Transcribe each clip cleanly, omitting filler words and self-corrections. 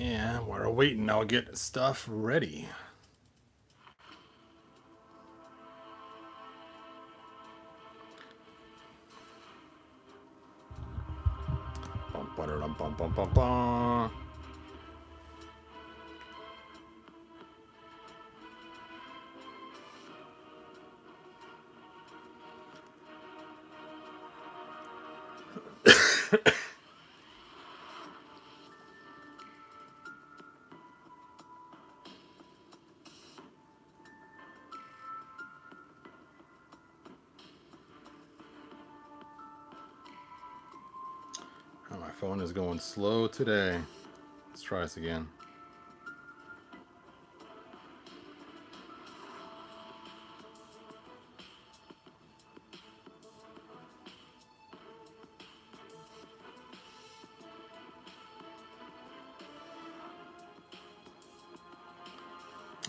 And while we're waiting, I'll get stuff ready. Bum, bum, bum, bum, bum, bum. Oh, my phone is going slow today. Let's try this again.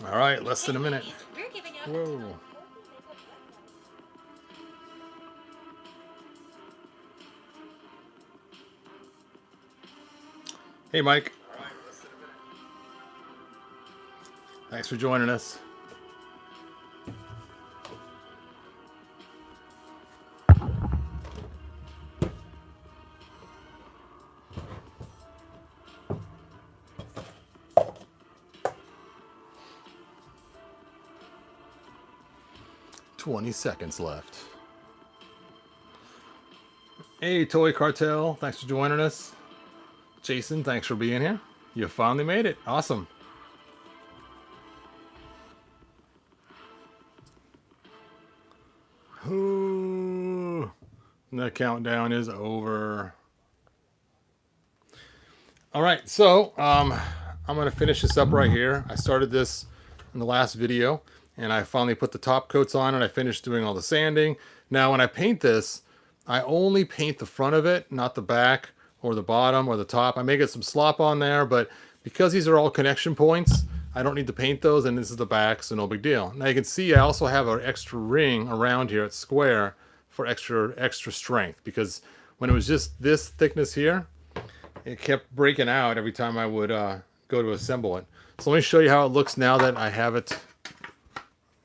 All right, less than a minute. Whoa. Hey, Mike. Thanks for joining us. $20 left. Hey, Toy Cartel. Thanks for joining us. Jason, thanks for being here. You finally made it. Awesome. Ooh, the countdown is over. All right, so I'm going to finish this up right here. I started this in the last video, and I finally put the top coats on, and I finished doing all the sanding. Now, when I paint this, I only paint the front of it, not the back or the bottom or the top. I may get some slop on there, but because these are all connection points, I don't need to paint those, and this is the back, so no big deal. Now you can see I also have an extra ring around here at square for extra strength, because when it was just this thickness here, it kept breaking out every time I would go to assemble it. So let me show you how it looks now that I have it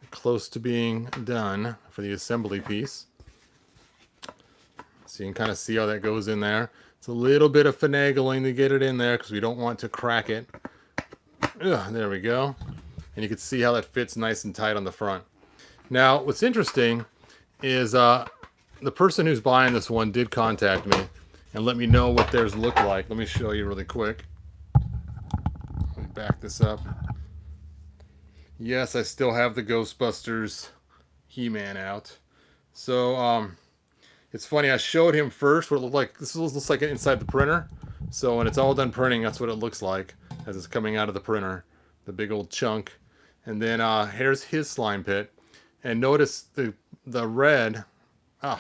close to being done for the assembly piece. So you can kind of see how that goes in there. It's a little bit of finagling to get it in there because we don't want to crack it. Ugh, there we go. And you can see how that fits nice and tight on the front. Now, what's interesting is the person who's buying this one did contact me and let me know what theirs look like. Let me show you really quick. Let me back this up. Yes, I still have the Ghostbusters He-Man out. So, it's funny, I showed him first what it looked like. This looks like inside the printer. So when it's all done printing, that's what it looks like as it's coming out of the printer. The big old chunk. And then here's his slime pit. And notice the red. I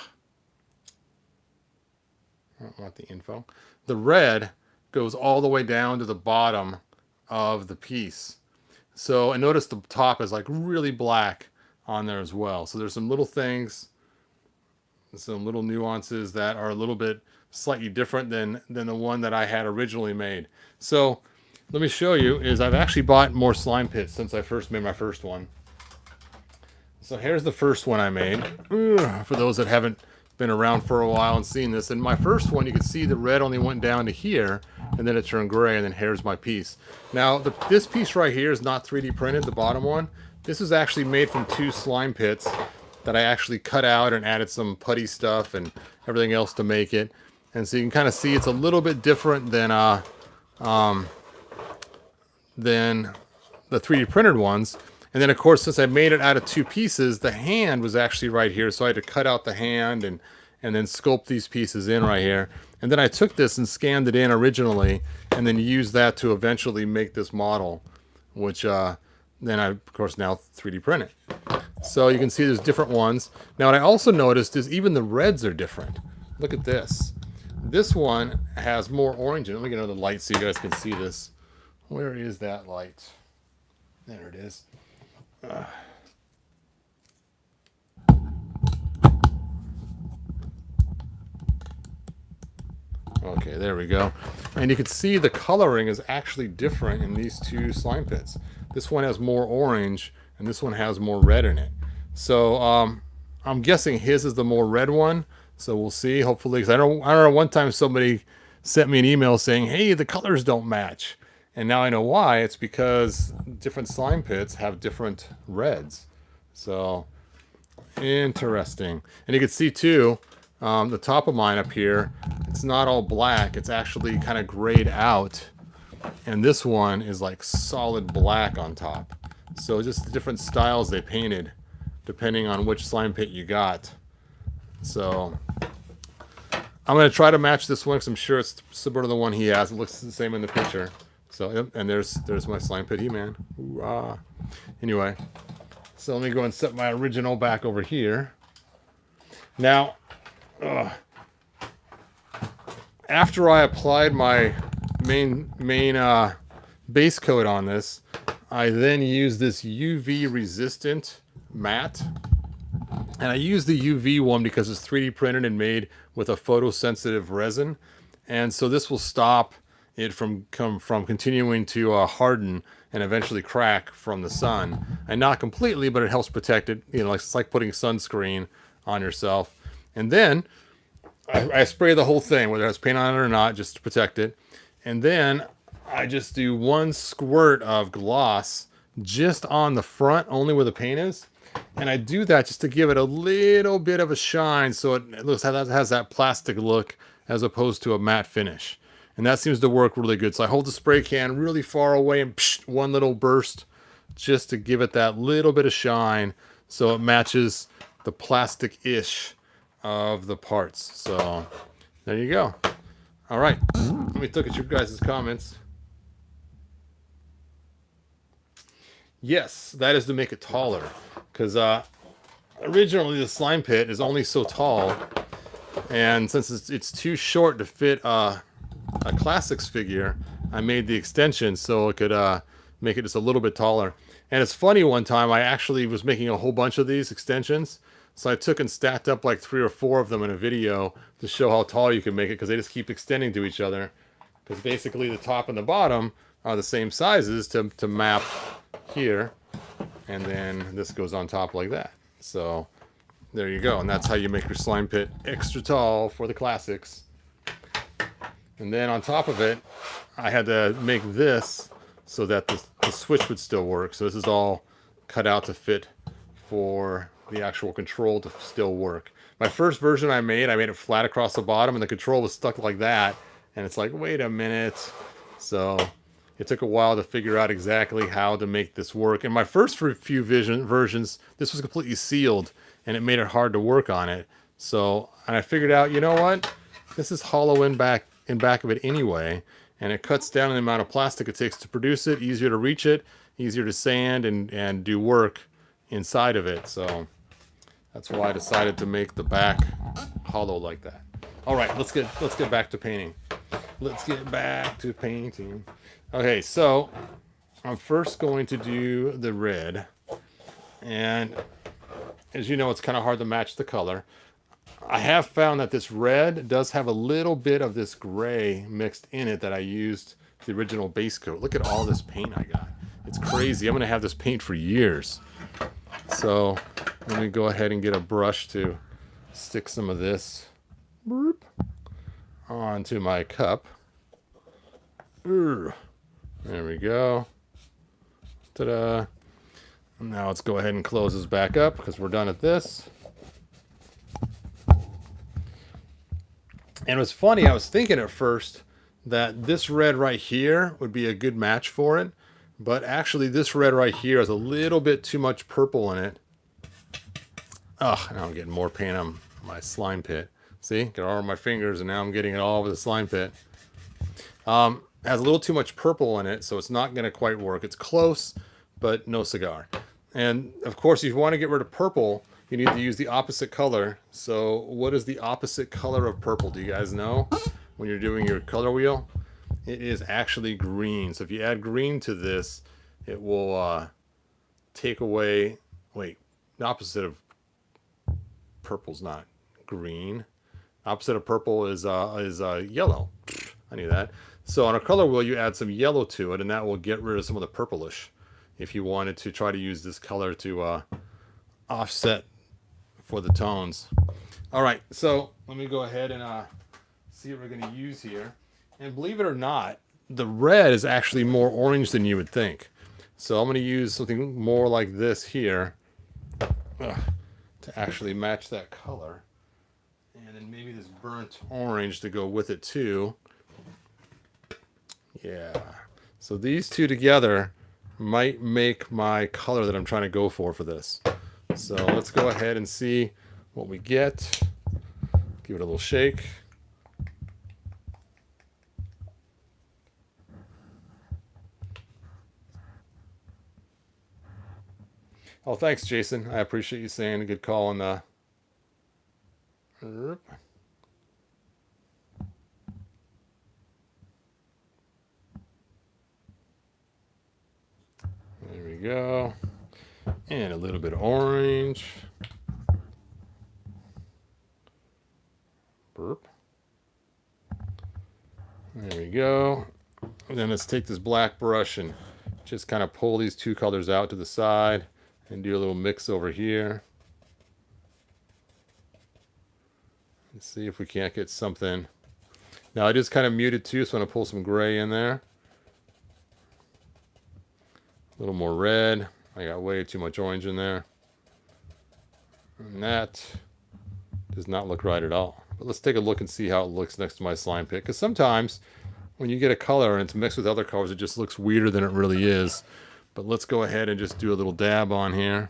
don't want the info. The red goes all the way down to the bottom of the piece. So, and notice the top is like really black on there as well. So there's some little things, some little nuances that are a little bit slightly different than the one that I had originally made. So let me show you is I've actually bought more slime pits since I first made my first one. So here's the first one I made. For those that haven't been around for a while and seen this. In my first one, you can see the red only went down to here, and then it turned gray, and then here's my piece. Now, this piece right here is not 3D printed, the bottom one. This is actually made from 2 slime pits that I actually cut out and added some putty stuff and everything else to make it. And so you can kind of see it's a little bit different than the 3D printed ones. And then, of course, since I made it out of 2 pieces, the hand was actually right here. So I had to cut out the hand and then sculpt these pieces in right here. And then I took this and scanned it in originally and then used that to eventually make this model, which then I, of course, now 3D print it. So you can see there's different ones. Now, what I also noticed is even the reds are different. Look at this. This one has more orange in it. Let me get another light so you guys can see this. Where is that light? There it is. Okay, there we go. And you can see the coloring is actually different in these two slime pits. This one has more orange, and this one has more red in it. So I'm guessing his is the more red one. So we'll see. Hopefully, because I don't know. One time somebody sent me an email saying, "Hey, the colors don't match," and now I know why. It's because different slime pits have different reds. So interesting. And you can see too, the top of mine up here, it's not all black. It's actually kind of grayed out. And this one is like solid black on top. So just the different styles they painted depending on which slime pit you got. So I'm going to try to match this one because I'm sure it's similar to the one he has. It looks the same in the picture. So, and there's my slime pit He-Man. Hoorah. Anyway, so let me go and set my original back over here. Now, after I applied my main base coat on this, I then used this UV resistant matte. And I use the UV one because it's 3D printed and made with a photosensitive resin. And so this will stop it from continuing to harden and eventually crack from the sun. And not completely, but it helps protect it. You know, it's like putting sunscreen on yourself. And then I spray the whole thing, whether it has paint on it or not, just to protect it. And then I just do one squirt of gloss just on the front, only where the paint is. And I do that just to give it a little bit of a shine so it looks has that plastic look as opposed to a matte finish. And that seems to work really good. So I hold the spray can really far away and psh, one little burst just to give it that little bit of shine so it matches the plastic-ish of the parts. So there you go. All right, let me look at you guys' comments. Yes, that is to make it taller. Because originally the slime pit is only so tall, and since it's too short to fit a classics figure, I made the extension so it could make it just a little bit taller. And it's funny, one time I actually was making a whole bunch of these extensions, so I took and stacked up like 3 or 4 of them in a video to show how tall you can make it, because they just keep extending to each other. Because basically the top and the bottom are the same sizes to map here. And then this goes on top like that. So there you go. And that's how you make your slime pit extra tall for the classics. And then on top of it, I had to make this so that the switch would still work. So this is all cut out to fit for the actual control to still work. My first version I made it flat across the bottom, and the control was stuck like that. And it's like, wait a minute. So it took a while to figure out exactly how to make this work. In my first few versions, this was completely sealed, and it made it hard to work on it. So, and I figured out, you know what? This is hollow in back of it anyway, and it cuts down on the amount of plastic it takes to produce it, easier to reach it, easier to sand and do work inside of it. So that's why I decided to make the back hollow like that. All right, let's get back to painting. Let's get back to painting. Okay, so I'm first going to do the red, and as you know, it's kind of hard to match the color. I have found that this red does have a little bit of this gray mixed in it that I used the original base coat. Look at all this paint I got. It's crazy. I'm going to have this paint for years. So let me go ahead and get a brush to stick some of this onto my cup. There we go. Ta-da. Now let's go ahead and close this back up because we're done at this. And it was funny, I was thinking at first that this red right here would be a good match for it. But actually this red right here has a little bit too much purple in it. Oh, now I'm getting more paint on my slime pit. See, got all over my fingers, and now I'm getting it all over the slime pit. It has a little too much purple in it, so it's not going to quite work. It's close, but no cigar. And of course, if you want to get rid of purple, you need to use the opposite color. So what is the opposite color of purple? Do you guys know when you're doing your color wheel? It is actually green. So if you add green to this, it will take away, wait, the opposite of purple's not green. Opposite of purple is yellow. I knew that. So on a color wheel, you add some yellow to it, and that will get rid of some of the purplish. If you wanted to try to use this color to offset for the tones. All right, so let me go ahead and see what we're going to use here. And believe it or not, the red is actually more orange than you would think. So I'm going to use something more like this here to actually match that color. And then maybe this burnt orange to go with it too. Yeah. So these two together might make my color that I'm trying to go for this. So let's go ahead and see what we get. Give it a little shake. Oh, thanks, Jason. I appreciate you saying a good call on the. There we go. And a little bit of orange. Burp. There we go. And then let's take this black brush and just kind of pull these two colors out to the side and do a little mix over here. Let's see if we can't get something. Now it is kind of muted too, so I'm going to pull some gray in there. A little more red. I got way too much orange in there. And that does not look right at all. But let's take a look and see how it looks next to my slime pit. Because sometimes when you get a color and it's mixed with other colors, it just looks weirder than it really is. But let's go ahead and just do a little dab on here.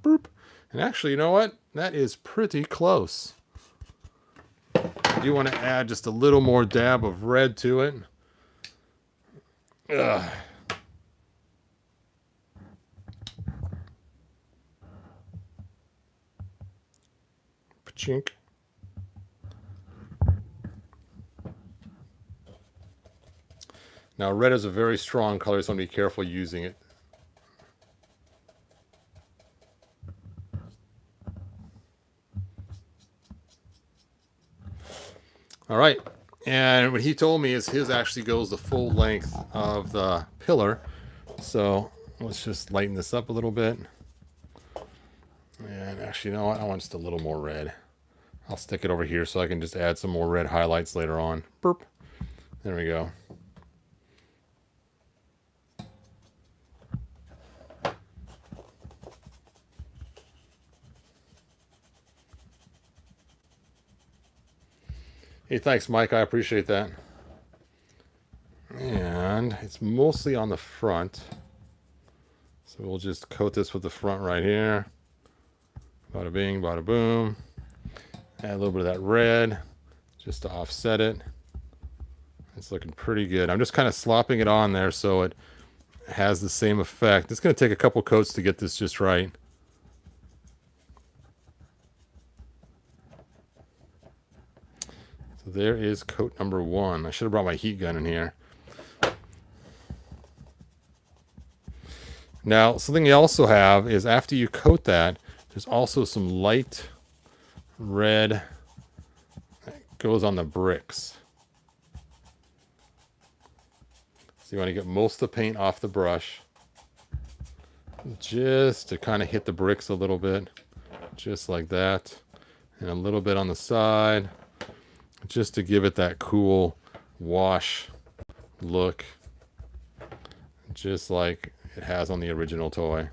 Boop. And actually, you know what? That is pretty close. I do want to add just a little more dab of red to it. Ugh. Chink. Now red is a very strong color, so I'm going to be careful using it. All right, and what he told me is his actually goes the full length of the pillar. So let's just lighten this up a little bit. And actually, you know what? I want just a little more red. I'll stick it over here so I can just add some more red highlights later on. Burp. There we go. Hey, thanks, Mike. I appreciate that. And it's mostly on the front. So we'll just coat this with the front right here. Bada bing, bada boom. Add a little bit of that red just to offset it. It's looking pretty good. I'm just kind of slopping it on there so it has the same effect. It's going to take a couple coats to get this just right. So there is coat number 1. I should have brought my heat gun in here. Now, something you also have is after you coat that, there's also some light red that goes on the bricks. So you want to get most of the paint off the brush just to kind of hit the bricks a little bit, just like that, and a little bit on the side just to give it that cool wash look, just like it has on the original toy.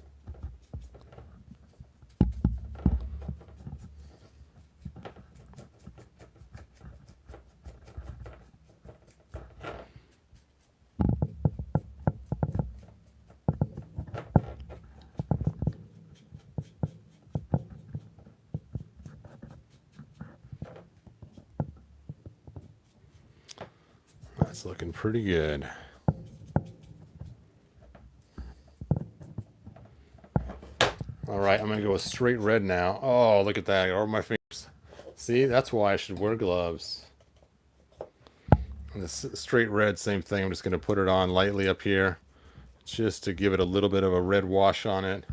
That's looking pretty good. All right, I'm going to go with straight red now. Oh, look at that. Over my fingers. See, that's why I should wear gloves. And this straight red, same thing. I'm just going to put it on lightly up here just to give it a little bit of a red wash on it.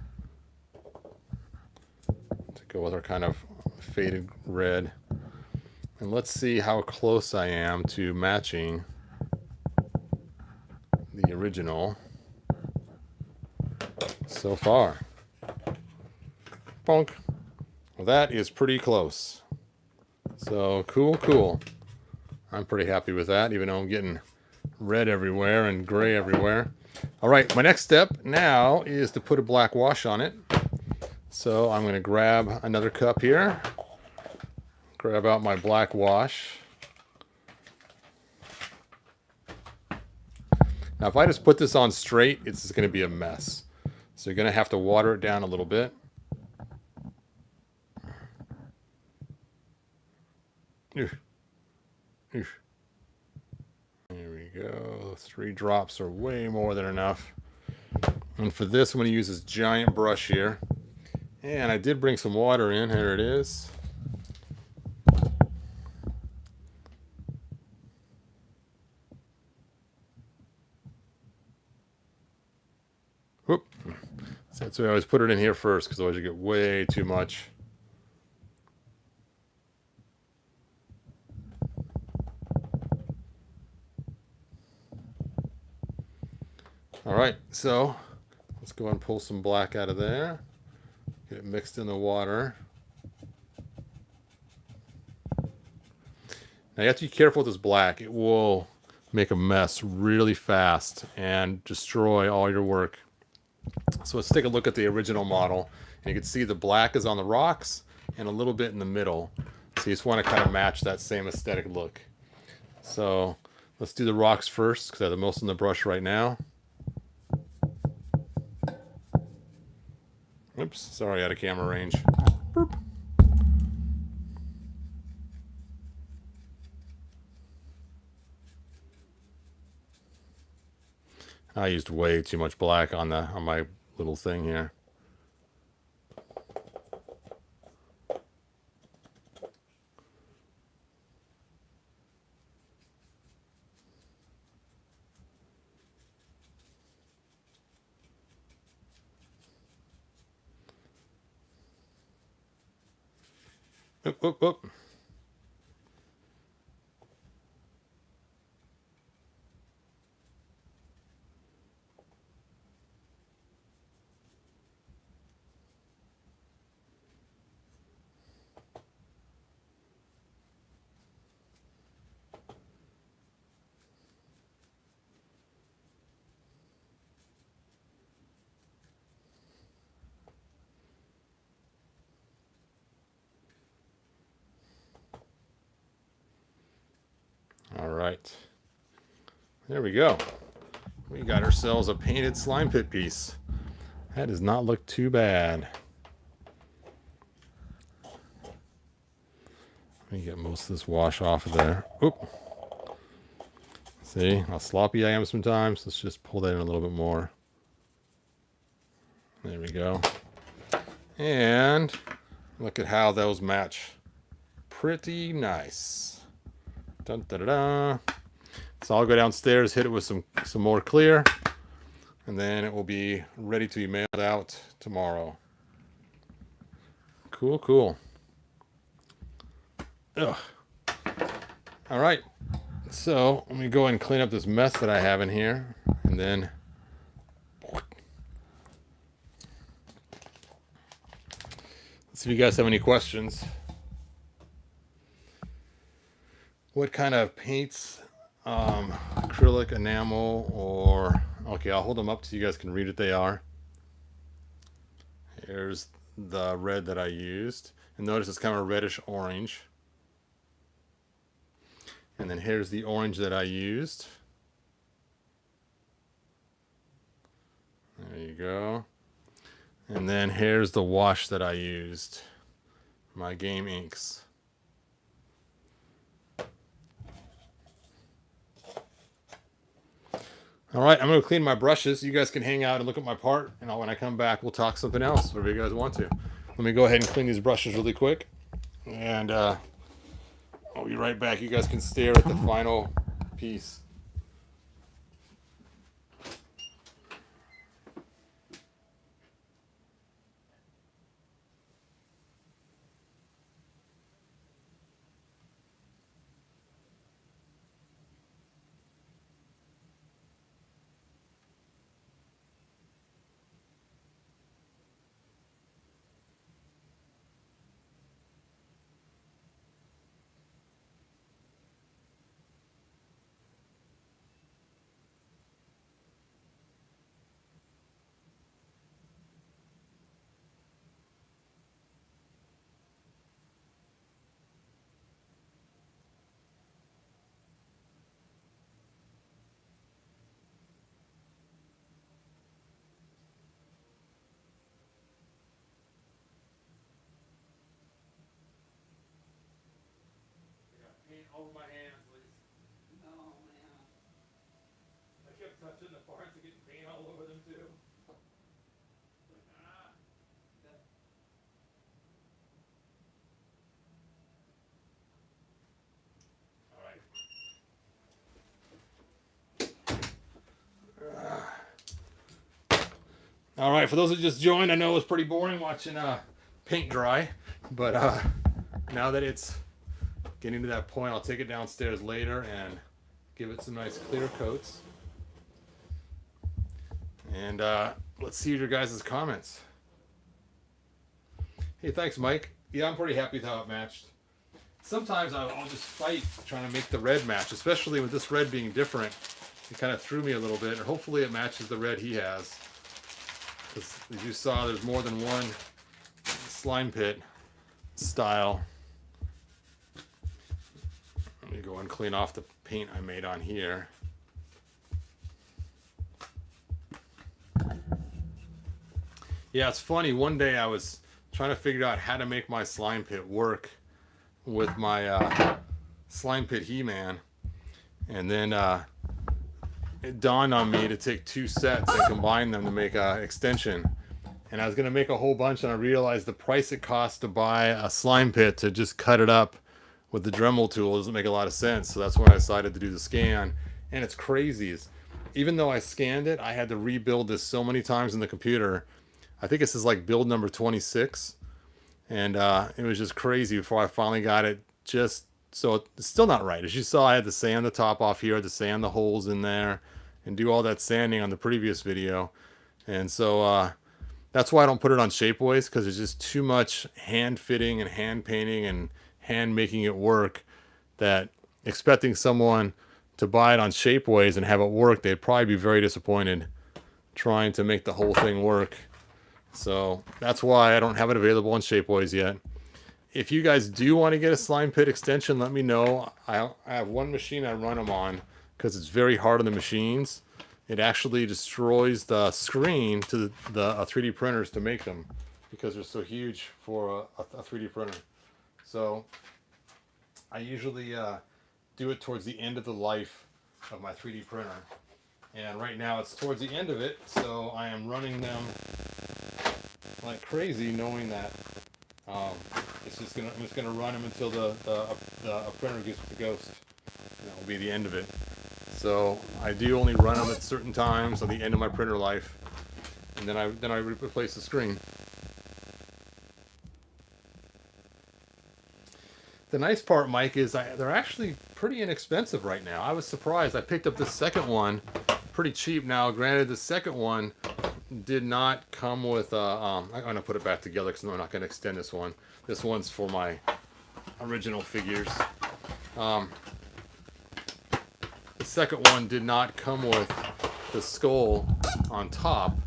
To go with our kind of faded red. And let's see how close I am to matching the original so far. Bonk. Well, that is pretty close. So cool, cool. I'm pretty happy with that, even though I'm getting red everywhere and gray everywhere. All right, my next step now is to put a black wash on it. So I'm going to grab another cup here, grab out my black wash. Now, if I just put this on straight, it's just going to be a mess. So you're going to have to water it down a little bit. There we go. 3 drops are way more than enough. And for this, I'm going to use this giant brush here. And I did bring some water in. Here it is. Whoop. So that's why I always put it in here first, because otherwise you get way too much. All right, so let's go and pull some black out of there. Get it mixed in the water. Now you have to be careful with this black. It will make a mess really fast and destroy all your work. So let's take a look at the original model. And you can see the black is on the rocks and a little bit in the middle. So you just want to kind of match that same aesthetic look. So let's do the rocks first, because I have the most on the brush right now. Oops, sorry, out of camera range. Boop. I used way too much black on my little thing here. Oop, oop, oop. All right. There we go. We got ourselves a painted slime pit piece. That does not look too bad. Let me get most of this wash off of there. Oop. See how sloppy I am sometimes? Let's just pull that in a little bit more. There we go. And look at how those match. Pretty nice. Dun, da, da, da. So I'll go downstairs, hit it with some more clear, and then it will be ready to be mailed out tomorrow. Cool, cool. Ugh. All right. So let me go and clean up this mess that I have in here, and then let's see if you guys have any questions. What kind of paints? Acrylic, enamel, or okay, I'll hold them up so you guys can read what they are. Here's the red that I used, and notice it's kind of a reddish orange. And then here's the orange that I used. There you go. And then here's the wash that I used, my Game Inks. All right, I'm going to clean my brushes. You guys can hang out and look at my part, and when I come back, we'll talk something else, whatever you guys want to. Let me go ahead and clean these brushes really quick, and I'll be right back. You guys can stare at the final piece. over my hands, Liz. Oh, man. I kept touching the parts and getting paint all over them, too. All right, for those who just joined, I know it was pretty boring watching paint dry, but now that it's getting to that point, I'll take it downstairs later and give it some nice clear coats. And let's see your guys' comments. Hey, thanks, Mike. Yeah, I'm pretty happy with how it matched. Sometimes I'll just fight trying to make the red match, especially with this red being different. It kind of threw me a little bit, and hopefully it matches the red he has. Because as you saw, there's more than one slime pit style. Let me go and clean off the paint I made on here. Yeah, it's funny. One day I was trying to figure out how to make my slime pit work with my slime pit He-Man. And then it dawned on me to take two sets and combine them to make an extension. And I was going to make a whole bunch, and I realized the price it costs to buy a slime pit to just cut it up with the Dremel tool doesn't make a lot of sense. So that's when I decided to do the scan. And it's crazy. Even though I scanned it, I had to rebuild this so many times in the computer. I think this is like build number 26. And it was just crazy before I finally got it just so it's still not right. As you saw, I had to sand the top off here, I had to sand the holes in there, and do all that sanding on the previous video. And so that's why I don't put it on Shapeways, because it's just too much hand fitting and hand painting and hand making it work, that expecting someone to buy it on Shapeways and have it work, they'd probably be very disappointed trying to make the whole thing work. So that's why I don't have it available on Shapeways yet. If you guys do want to get a slime pit extension, let me know. I have one machine I run them on because it's very hard on the machines. It actually destroys the screen to the 3D printers to make them because they're so huge for a 3D printer. So I usually do it towards the end of the life of my 3D printer. And right now it's towards the end of it, so I am running them like crazy, knowing that I'm just gonna run them until the printer gets the ghost, and that will be the end of it. So I do only run them at certain times on the end of my printer life, and then I replace the screen. The nice part, Mike, is they're actually pretty inexpensive right now. I was surprised. I picked up the second one pretty cheap. Now, granted, the second one did not come with I'm going to put it back together because I'm not going to extend this one. This one's for my original figures. The second one did not come with the skull on top,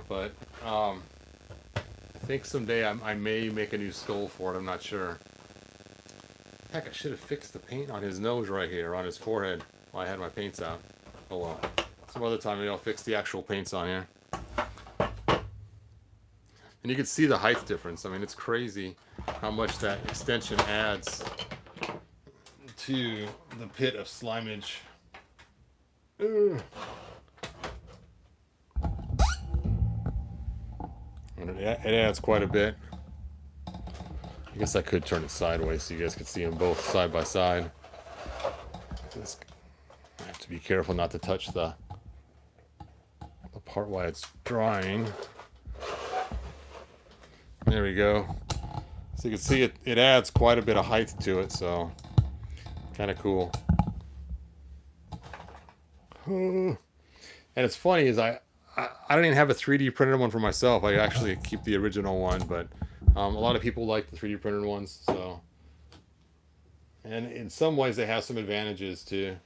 but I think someday I may make a new skull for it. I'm not sure. Heck, I should have fixed the paint on his nose right here, on his forehead, while I had my paints out. Oh well. Some other time maybe I'll fix the actual paints on here. And you can see the height difference. I mean, it's crazy how much that extension adds to the pit of slimage. And it adds quite a bit. I guess I could turn it sideways so you guys could see them both side by side. I have to be careful not to touch the part while it's drying. There we go. So you can see it adds quite a bit of height to it, so kind of cool. And it's funny is I don't even have a 3D printed one for myself. I actually keep the original one, but a lot of people like the 3D printed ones. So, and in some ways they have some advantages to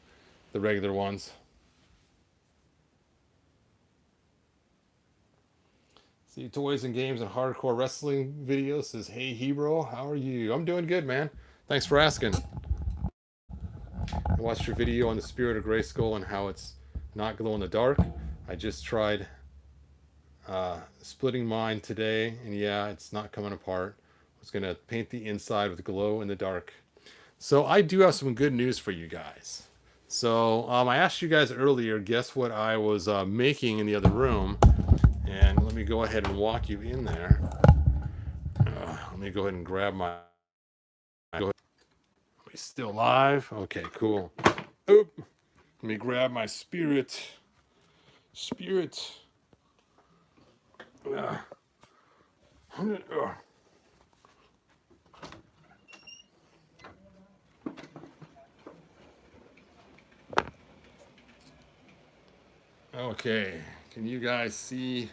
the regular ones. See, Toys and Games and Hardcore Wrestling video says, "Hey Hebro, how are you?" I'm doing good, man. Thanks for asking. I watched your video on the Spirit of Grayskull and how it's not glow in the dark. I just tried splitting mine today, and yeah, it's not coming apart. I was gonna paint the inside with glow in the dark. So I do have some good news for you guys. So I asked you guys earlier, guess what I was making in the other room? And let me go ahead and walk you in there. Let me go ahead and grab my. Are we still live? Okay, cool. Oop. Let me grab my spirit. Spirit. Uh, Okay, can you guys see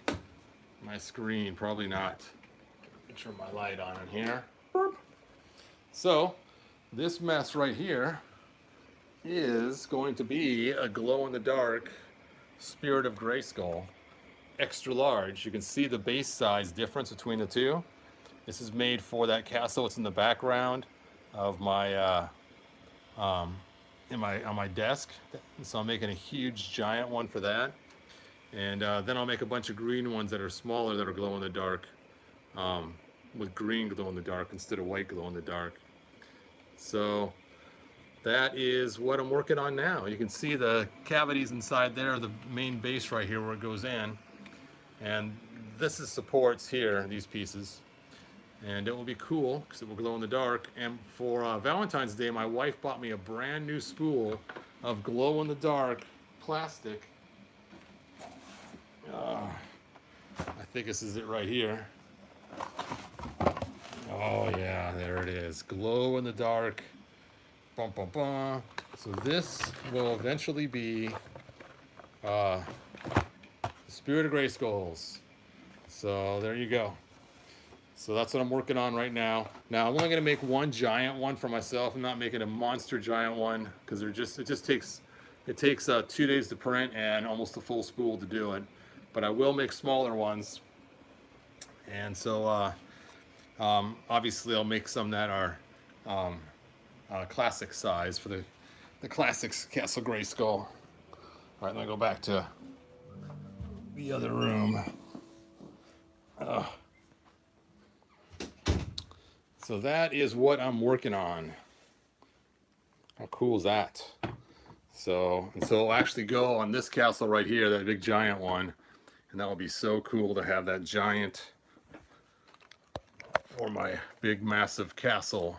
my screen? Probably not. Let me turn my light on in here. So, this mess right here is going to be a glow-in-the-dark Spirit of Grayskull, extra large. You can see the base size difference between the two. This is made for that castle. It's in the background of my on my desk. So I'm making a huge giant one for that, and then I'll make a bunch of green ones that are smaller that are glow in the dark, with green glow in the dark instead of white glow in the dark. So that is what I'm working on now. You can see the cavities inside there, the main base right here where it goes in, and this is supports here, these pieces. And it will be cool because it will glow in the dark. And for Valentine's Day, my wife bought me a brand new spool of glow in the dark plastic. I think this is it right here. Oh yeah, there it is. Glow in the dark. Bum, bum, bum. So this will eventually be the Spirit of Grayskulls. So there you go. So that's what I'm working on right now. Now I'm only going to make one giant one for myself. I'm not making a monster giant one because it just takes 2 days to print and almost a full spool to do it. But I will make smaller ones. And so obviously I'll make some that are classic size for the classics Castle Grayskull. All right, let me go back to the other room. So that is what I'm working on. How cool is that? So it'll actually go on this castle right here, that big giant one. And that will be so cool to have that giant for my big massive castle.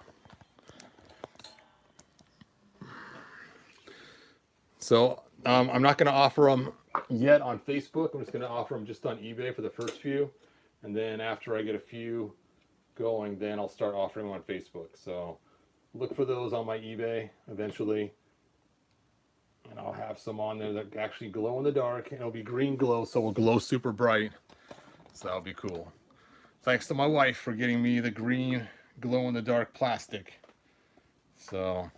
So I'm not going to offer them yet on Facebook. I'm just going to offer them just on eBay for the first few. And then after I get a few going, then I'll start offering them on Facebook. So look for those on my eBay eventually, and I'll have some on there that actually glow in the dark, and it'll be green glow, so it'll glow super bright. So that'll be cool. Thanks to my wife for getting me the green glow in the dark plastic. So